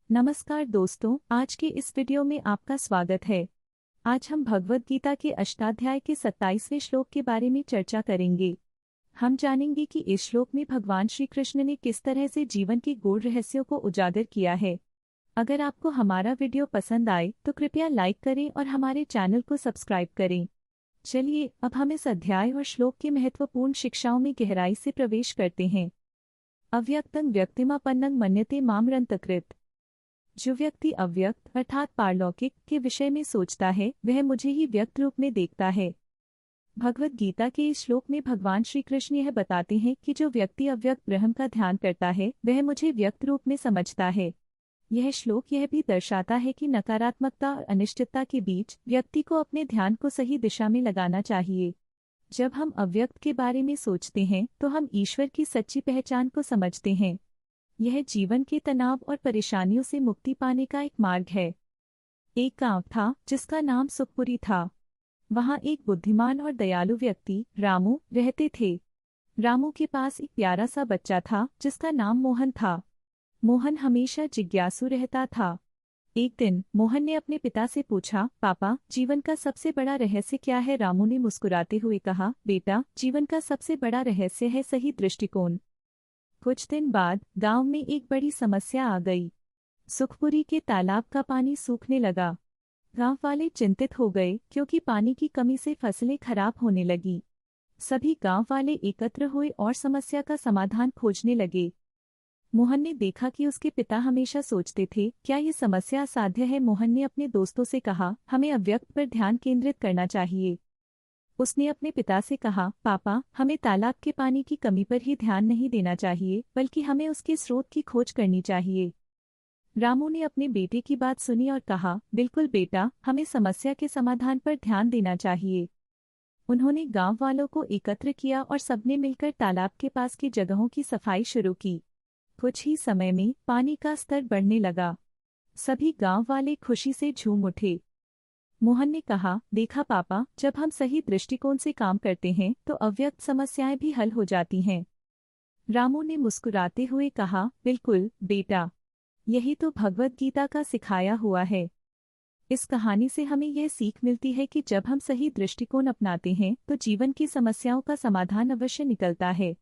नमस्कार दोस्तों, आज के इस वीडियो में आपका स्वागत है। आज हम भगवद गीता के अष्टाध्याय के 27वें श्लोक के बारे में चर्चा करेंगे। हम जानेंगे कि इस श्लोक में भगवान श्री कृष्ण ने किस तरह से जीवन के गूढ़ रहस्यों को उजागर किया है। अगर आपको हमारा वीडियो पसंद आए तो कृपया लाइक करें और हमारे चैनल को सब्सक्राइब करें। चलिए अब हम इस अध्याय और श्लोक के महत्वपूर्ण शिक्षाओं में गहराई से प्रवेश करते हैं। अव्यक्तं व्यक्तिमापन्नं मन्यते मामरन्तकृत। जो व्यक्ति अव्यक्त अर्थात पारलौकिक के विषय में सोचता है वह मुझे ही व्यक्त रूप में देखता है। भगवद गीता के इस श्लोक में भगवान श्री कृष्ण यह बताते हैं कि जो व्यक्ति अव्यक्त ब्रह्म का ध्यान करता है वह मुझे व्यक्त रूप में समझता है। यह श्लोक यह भी दर्शाता है कि नकारात्मकता और अनिश्चितता के बीच व्यक्ति को अपने ध्यान को सही दिशा में लगाना चाहिए। जब हम अव्यक्त के बारे में सोचते हैं तो हम ईश्वर की सच्ची पहचान को समझते हैं। यह जीवन के तनाव और परेशानियों से मुक्ति पाने का एक मार्ग है। एक गांव था जिसका नाम सुखपुरी था। वहां एक बुद्धिमान और दयालु व्यक्ति रामू रहते थे। रामू के पास एक प्यारा सा बच्चा था जिसका नाम मोहन था। मोहन हमेशा जिज्ञासु रहता था। एक दिन मोहन ने अपने पिता से पूछा, पापा, जीवन का सबसे बड़ा रहस्य क्या है? रामू ने मुस्कुराते हुए कहा, बेटा, जीवन का सबसे बड़ा रहस्य है सही दृष्टिकोण। कुछ दिन बाद गांव में एक बड़ी समस्या आ गई। सुखपुरी के तालाब का पानी सूखने लगा। गांव वाले चिंतित हो गए क्योंकि पानी की कमी से फसलें खराब होने लगी। सभी गांव वाले एकत्र हुए और समस्या का समाधान खोजने लगे। मोहन ने देखा कि उसके पिता हमेशा सोचते थे, क्या ये समस्या असाध्य है? मोहन ने अपने दोस्तों से कहा, हमें अव्यक्त पर ध्यान केंद्रित करना चाहिए। उसने अपने पिता से कहा, पापा, हमें तालाब के पानी की कमी पर ही ध्यान नहीं देना चाहिए बल्कि हमें उसके स्रोत की खोज करनी चाहिए। रामू ने अपने बेटे की बात सुनी और कहा, बिल्कुल बेटा, हमें समस्या के समाधान पर ध्यान देना चाहिए। उन्होंने गांव वालों को एकत्र किया और सबने मिलकर तालाब के पास की जगहों की सफाई शुरू की। कुछ ही समय में पानी का स्तर बढ़ने लगा। सभी गांव वाले खुशी से झूम उठे। मोहन ने कहा, देखा पापा, जब हम सही दृष्टिकोण से काम करते हैं तो अव्यक्त समस्याएं भी हल हो जाती हैं। रामू ने मुस्कुराते हुए कहा, बिल्कुल बेटा, यही तो भगवद गीता का सिखाया हुआ है। इस कहानी से हमें यह सीख मिलती है कि जब हम सही दृष्टिकोण अपनाते हैं तो जीवन की समस्याओं का समाधान अवश्य निकलता है।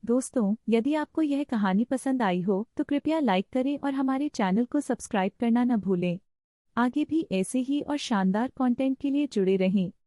दोस्तों, यदि आपको यह कहानी पसंद आई हो तो कृपया लाइक करें और हमारे चैनल को सब्सक्राइब करना न भूलें। आगे भी ऐसे ही और शानदार कंटेंट के लिए जुड़े रहें।